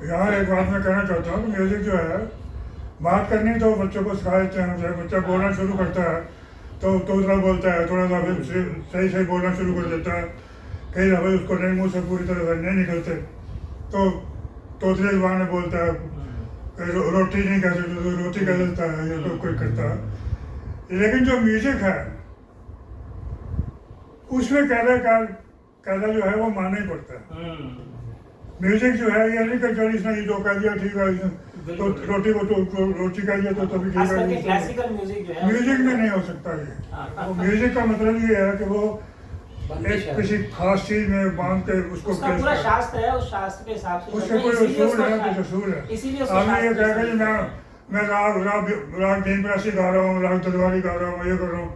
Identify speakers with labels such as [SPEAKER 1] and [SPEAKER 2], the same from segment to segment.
[SPEAKER 1] यहाँ एक बात मैं कहना चाहता हूँ कि म्यूज़िक जो है, बात करनी तो बच्चों को सिखा देते हैं। जब बच्चा बोलना शुरू करता है तो तोतला बोलता है, थोड़ा सा फिर सही सही बोलना शुरू कर देता है। कई दफ़े उसको नहीं, मुँह से पूरी तरह से नहीं निकलते तो तोतले ज़ुबान में बोलता है। रोटी नहीं कह सकते तो रोटी कह देता है, या तो कोई करता है। लेकिन जो म्यूज़िक है उसमें कायदा जो है वो मानना ही पड़ता है। म्यूजिक जो है ये नहीं कि चल इसने ये जो कह दिया ठीक है, इसने तो रोटी को तो रोटी कह दिया तो तभी ठीक है।
[SPEAKER 2] क्लासिकल म्यूजिक जो है
[SPEAKER 1] म्यूजिक में नहीं हो सकता ये। वो म्यूजिक का मतलब ये है कि वो एक किसी खास चीज में बांध के उसको
[SPEAKER 2] पूरा शास्त्र है, उस शास्त्र के हिसाब से
[SPEAKER 1] उसके कोई उसूल है, कुछ उसूल है।
[SPEAKER 2] इसीलिए
[SPEAKER 1] हमें ये कहेगा कि मैं राग भीमरासी गा रहा हूँ, राग दरबारी गा रहा हूँ, ये कर रहा हूँ।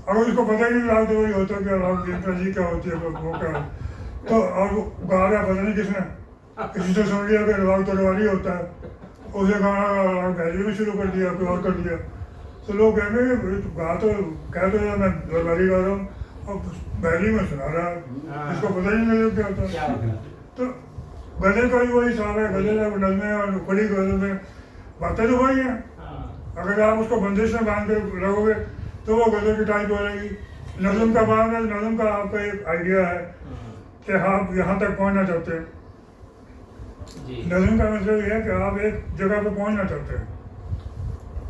[SPEAKER 1] अगर उसको पता ही नहीं राग दरबारी होता क्या, राग भीमरासी क्या होती है, वो क्या, तो और गा रहा पता नहीं किसने, किसी से सुन लिया कि राग दरबारी होता है, उसे गाना राग भैरवी में शुरू कर दिया, कोई और कर दिया। तो लोग कहेंगे गा तो कह दो मैं दरबारी गा रहा हूँ और भैरवी में सुना रहा है, इसको पता ही नहीं क्या होता है। तो गजल का भी वही हिसाब है, गजल है नज़में और बड़ी गजल में बातें तो वही हैं। अगर आप उसको बंदिश में बांध कर रखोगे तो वो गजल की टाइप हो जाएगी। नज़म का बांध है, नज़म का आपका एक आइडिया है कि आप यहाँ तक पहुँचना चाहते हैं। नज़म का मतलब ये है कि आप एक जगह पे पहुँचना चाहते हैं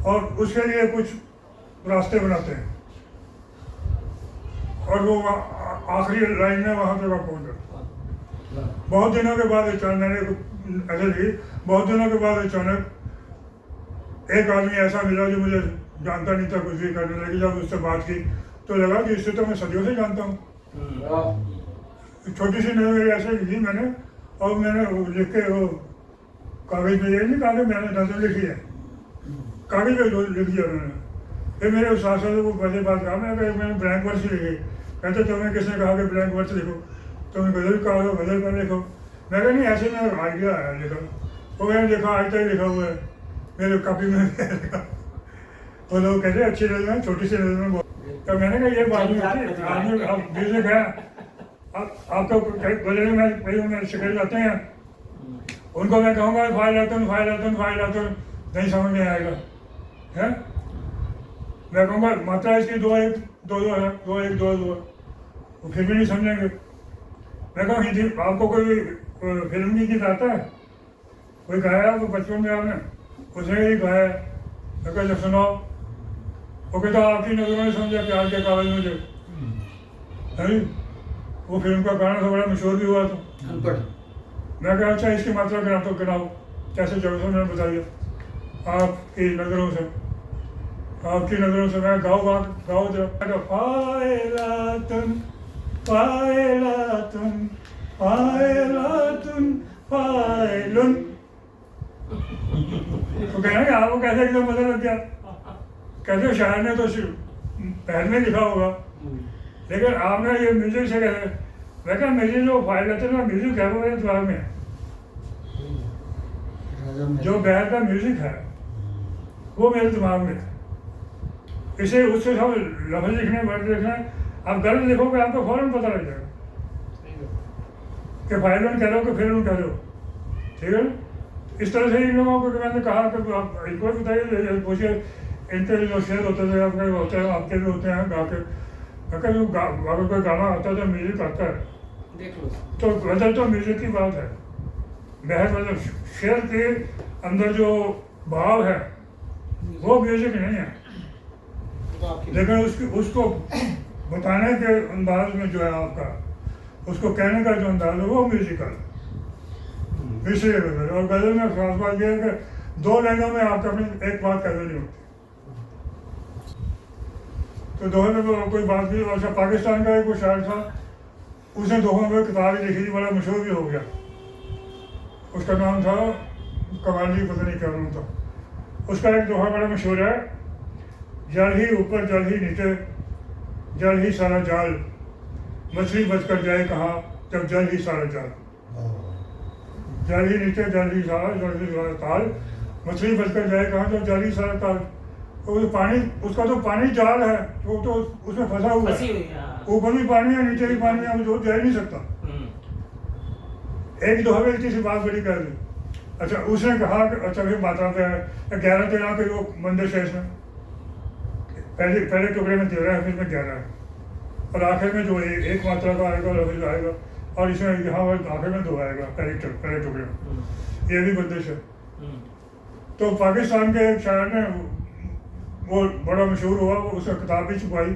[SPEAKER 1] और उसके लिए कुछ रास्ते बनाते हैं और वो आखिरी लाइन में वहाँ पे आप पहुँच जाते हैं। बहुत दिनों के बाद अचानक मैंने ऐसे ही बहुत दिनों के बाद अचानक एक आदमी ऐसा मिला जो मुझे जानता नहीं था, कुछ भी करने लगी। जब उससे बात की तो लगा कि इससे तो मैं सदियों से जानता हूँ। छोटी सी नज़म मेरी ऐसे लिखी मैंने, और मैंने लिख के वो कागज़ पे, ये नहीं कहा कि मैंने नज़म लिखी है, कागज़ पे लिख दिया मैंने। फिर मेरे उस साथ वो पहले बात कहा मैंने ब्लैंक वर्ड्स लिखे। कहते तुम्हें किसने कहा कि ब्लैंक वर्ड्स लिखो, तुम्हें गज़ल कहा हो गज़ल पर लिखो। मैं कहा नहीं ऐसे में आइडिया है लिखा। वो मैंने देखा आज तक लिखा हुआ है मेरे कॉपी में लिखा। तो लोग कहते अच्छी नज़म है, छोटी सी नज़म है। तो मैंने कहा ये बात नहीं होती, आदमी अब म्यूजिक है, आपको गज़ल में शिकल जाते हैं, उनको मैं कहूँगा फाइल नहीं समझ में आएगा है। मैं कहूँगा मात्रा इसकी दो एक दो है, दो एक दो वो फिर भी नहीं समझेंगे। मैं कहूँ हिंदी आपको कोई फिल्म की गीत आता है, कोई गाया वो बचपन में आपने, उसने ही गाया। मैं कहता सुनाओ, वो कहता आपकी नज़रों ने समझा प्यार के कागज में जो है, वो फिल्म का गाना तो बड़ा मशहूर भी हुआ था। मैं कहा अच्छा इसकी मात्रा गिनाओ कैसे जगह मैंने बताइए। आपकी नज़रों से मैं गाओ जरा। फाइलातुन फाइलातुन फाइलातुन फाइलुन। तो कहना कि आपको कैसे एकदम पता लग गया, कैसे शायर ने तो पहले में लिखा होगा, लेकिन आपने ये म्यूजिक से कैसे। मैं क्या मेरी जो फाइलातुन का म्यूजिक है वो मेरे दिमाग में है, जो बैर का म्यूजिक है वो मेरे दिमाग में है। इसे उससे सब लफ्ज़ लिखने वर्ड लिखना, आप गलत लिखोगे आपको फौरन पता लग जाएगा कि फाइलन कह रहे हो कि फिल्म कह रहे हो, ठीक है। इस तरह से इन लोगों को मैंने कहा कि आप इनको बताइए, पूछिए इनके जो शेर होते थे आपके होते हैं, आपके भी होते हैं गा के। अगर अगर कोई गाना आता है तो म्यूजिक आता है, तो गज़ल तो म्यूजिक की बात है। बहर मतलब शेर के अंदर जो भाव है वो म्यूजिक नहीं है, लेकिन उसको बताने के अंदाज में जो है आपका, उसको कहने का जो अंदाज है वो म्यूजिकल इसलिए गज़ल। और गज़ल में खास बात यह है कि दो लाइनों में आपको अपनी एक बात कह देनी होती। तो दोहे में कोई बात भी, अच्छा पाकिस्तान का एक वो शायर था, उसने दोहों में किताब लिखी थी, बड़ा मशहूर भी हो गया। उसका नाम था कवाली, पता नहीं क्या नाम था उसका। एक दोहा बड़ा मशहूर है, जल ही ऊपर जल ही नीचे जल ही सारा जाल, मछली बचकर जाए कहाँ जब जल ही सारा जाल। जल ही नीचे जल ही सारा ताल, मछली बचकर जाए कहाँ जब जल ही सारा ताल। तो पानी, उसका तो पानी जाल है, वो तो उसमें फंसा हुआ है, ऊपर भी पानी है नीचे भी पानी है, वो जा ही नहीं सकता। एक दोहे में इतनी सी बात बड़ी कह दी अच्छा उसने कहा कि अच्छा भाई मात्रा पे है 11-13 के वो बंदिश है इसमें, पहले पहले टुकड़े में 13 है, फिर में 11 है, और आखिर में जो एक मात्रा का आएगा लफ्ज आएगा, और इसमें यहाँ आखिर में 2 आएगा पहले टुकड़े में, ये भी बंदिश है। तो पाकिस्तान के एक शायर ने वो बड़ा मशहूर हुआ, वो उसका किताब भी छुपाई।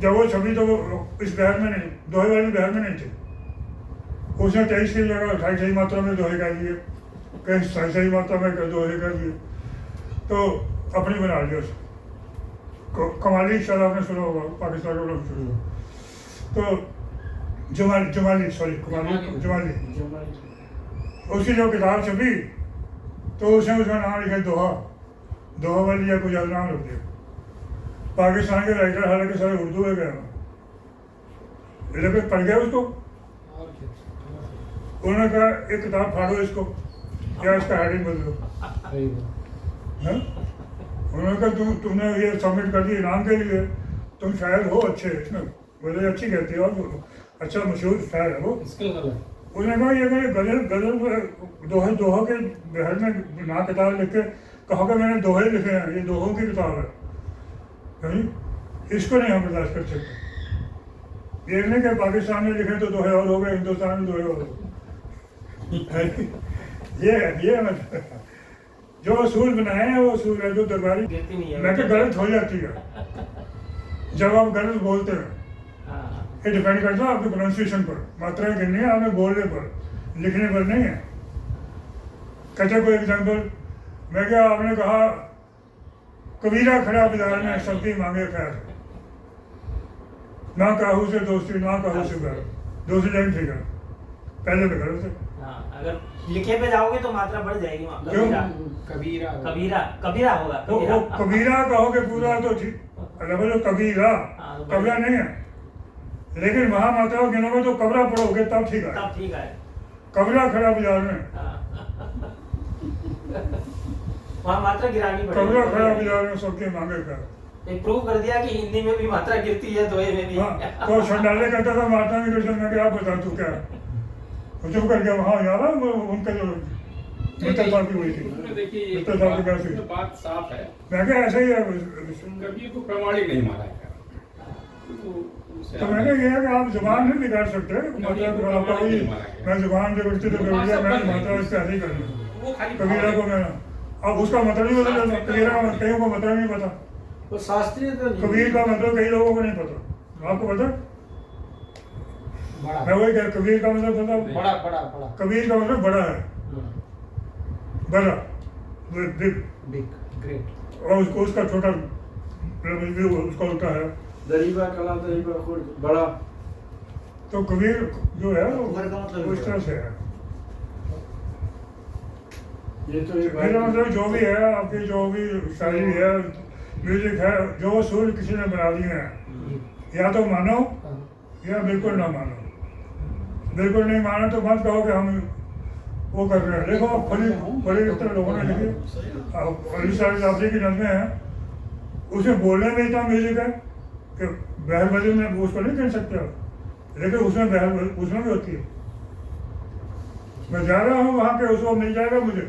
[SPEAKER 1] जब वो छपी तो वो इस बहर में नहीं, दोहे वाली बहर में नहीं थे। उसने 23 की जगह 28 सही मात्रा में दोहे कर दिए, कहीं सही मात्रा में दोहे कर दिए, तो अपनी बना लिया उसको। कमाली शायद आपने सुना होगा, पाकिस्तान का शुरू, तो जमाली उसकी जो किताब छपी तो उसने उसका नाम लिखा दोहा वाली या कुछ नाम रख दिया। पाकिस्तान के राइटर हालांकि सारे उर्दू है गए, लेकिन पढ़ गया उसको, उन्होंने कहा एक किताब फाड़ो इसको, क्या इसका हेडिंग बदलो। उन्होंने कहा तुमने ये सबमिट कर दी इनाम के लिए, तुम शायर हो अच्छे, इसमें बोले अच्छी कहती हो, अच्छा मशहूर शायर है वो। उसने कहा ये गजल दोहा के बहर में ना किताब लिख के कहा कि मैंने दोहे लिखे हैं, ये दोहों की किताब है, इसको नहीं हम बर्दाश्त कर सकते। ये नहीं कि पाकिस्तान में लिखे तो दोहे और हो गए, हिंदुस्तान में दोहे और हो गए। ये मतलब जो असूल बनाए हैं वो असूल है, जो दरबारी मैं तो गलत हो जाती है जब आप गलत बोलते हैं। ये डिपेंड करता है आपके प्रोनाउंसिएशन पर, मात्राएं गिननी है आपने बोलने पर, लिखने पर नहीं है। कहते कोई एग्जाम्पल, मैं क्या आपने कहा कबीरा खड़ा बाजार में सबकी मांगे खैर, ना काहू से दोस्ती ना काहू से प्यार, दूसरी लाइन ठीक है, पहले पे करो से।
[SPEAKER 2] अगर लिखे पे जाओगे तो मात्रा बढ़ जाएगी वहाँ। कबीरा होगा।
[SPEAKER 1] वो कबीरा कहोगे पूरा तो ठीक, जो कबीरा कबीरा नहीं है, लेकिन वहाँ मात्राओं गिनोगे तो कबरा पढ़ोगे तब ठीक है। कबरा खड़ा बाजार में,
[SPEAKER 2] वहाँ मात्रा गिरानी पड़ेगी।
[SPEAKER 1] कबरा खड़ा बाजार में सबके मांगे कर,
[SPEAKER 2] प्रूव कर दिया कि हिंदी में भी मात्रा गिरती है, दोहे में भी।
[SPEAKER 1] तो संडाले कहता था मात्रा नहीं गिरती, मैं क्या बता तू क्या चुप कर गया। वहाँ जा रहा उनका जो मित्तर साहब की हुई थी, मित्तर साहब की कैसी
[SPEAKER 3] बात साफ है,
[SPEAKER 1] मैं क्या ऐसा ही है।
[SPEAKER 3] कभी को प्रमाणिक नहीं माना है।
[SPEAKER 1] तो मैंने ये है कि आप जुबान नहीं बिगाड़ सकते, मतलब आपका वही मैं जुबान बिगड़ती तो बिगड़ गया, मैं मात्रा इससे ऐसे ही कर लूँ कबीरा को मैं, अब उसका मतलब नहीं पता, कबीरा कईयों को मतलब नहीं पता,
[SPEAKER 2] तो शास्त्रीय तो
[SPEAKER 1] कबीर का मतलब कई लोगों को नहीं पता, आपको पता? मैं वही कह, कबीर का मतलब पता,
[SPEAKER 2] बड़ा
[SPEAKER 1] कबीर का मतलब बड़ा है, बड़ा
[SPEAKER 2] बिग ग्रेट,
[SPEAKER 1] और उसको उसका छोटा उसका उल्टा है
[SPEAKER 4] दरीबा कला दरीबा खुर्द बड़ा।
[SPEAKER 1] तो कबीर जो है
[SPEAKER 2] मतलब
[SPEAKER 1] वो इस तरह से है।
[SPEAKER 4] ये तो एक
[SPEAKER 1] मेरा मतलब जो भी है आपकी जो भी शायरी है म्यूजिक है, जो सुर किसी ने बना दिए हैं, या तो मानो या बिल्कुल ना मानो। बिल्कुल नहीं माना तो मत कहो कि हम वो कर रहे हैं। देखो बड़े इस तरह लोगों ने लिखे, अली साहब जाफरी की नज़में हैं, उसे बोलने में इतना म्यूजिक है कि बहर बजल में उसको नहीं कह सकते आप, लेकिन उसमें बहर उसमें भी होती है। मैं जा रहा हूँ वहाँ के, उसको मिल जाएगा मुझे,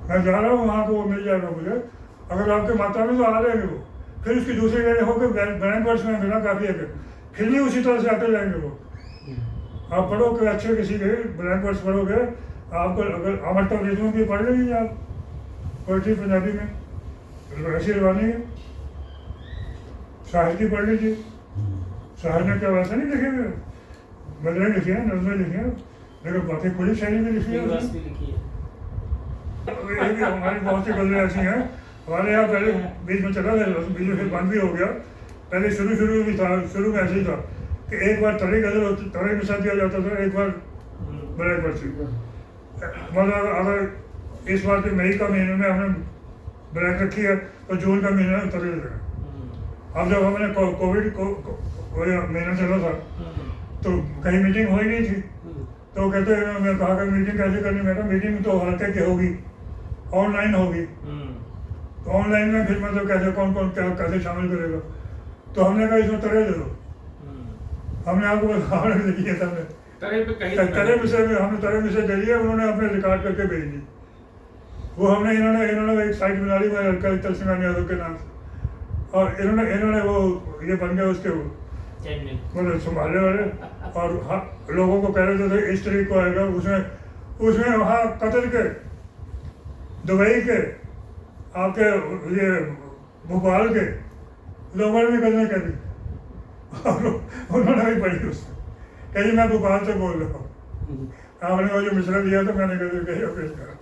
[SPEAKER 1] मैं जा रहा हूँ वहाँ को, वो मिल जाएगा मुझे, अगर आपके मात्रा में तो आ जाएंगे वो, फिर उसकी दूसरी जगह होकर ब्लैंक वर्ड्स में मिला काफ़ी है, फिर भी उसी तरह से आते जाएंगे वो। आप पढ़ोगे अच्छे किसी के ब्लैंक वर्ड्स पढ़ोगे, आपको अगर अमर तबरेज़ों की पढ़ लेंगे आप पोइट्री पंजाबी में, ऐसी रवानी है, शाहिर की पढ़ लीजिए, शाहिर ने क्या वैसा नहीं लिखे हुए, गज़लें लिखी हैं, नज़में लिखी हैं, लेकिन बाकी खुली शायरी भी लिखी है। ये भी हमारी बहुत सी गज़लें ऐसी हैं, हमारे यहाँ पहले बीच में चला था, बीच में फिर बंद भी हो गया, पहले शुरू में भी था, शुरू में ऐसे ही था कि एक बार तरी गज़ल होती, तरी में साथ दिया जाता था, एक बार ब्लैक वर्ड से, मतलब अगर इस बार के मई का महीने में हमने ब्लैक रखी है तो जून का महीना में तरी लगा। अब जब हमने कोविड को महीना चला था तो कहीं मीटिंग हो ही नहीं थी, तो कहते हैं, मैं कहा कि मीटिंग कैसे करनी, मैं कहा मीटिंग तो हल्के की होगी, ऑनलाइन होगी, तो ऑनलाइन में फिर मतलब कैसे कौन क्या कैसे शामिल करेगा, तो हमने कहा इसमें तरह दे दो, हमने आपको लिखी है,
[SPEAKER 3] तरह पे कहीं
[SPEAKER 1] तरह मिसर में हमने तरह मिसर दे दिया, उन्होंने अपने रिकॉर्ड करके भेज दी। वो हमने इन्होंने एक साइट बना ली मेरे कल सिंह यादव के नाम से, और इन्होंने वो ये बन गए उसके वो
[SPEAKER 2] चैनल
[SPEAKER 1] मतलब संभालने वाले, और हाँ, लोगों को कह रहे थे 1 तारीख को आएगा। उसमें वहाँ कतर के, दुबई के, आपके ये भोपाल के लोगों ने भी गलती कर दी, और उन्होंने भी पढ़ी उसमें कही मैं भोपाल से बोल रहा हूँ, आपने वो जो मिश्रा दिया तो मैंने गलती कही और पेश करा।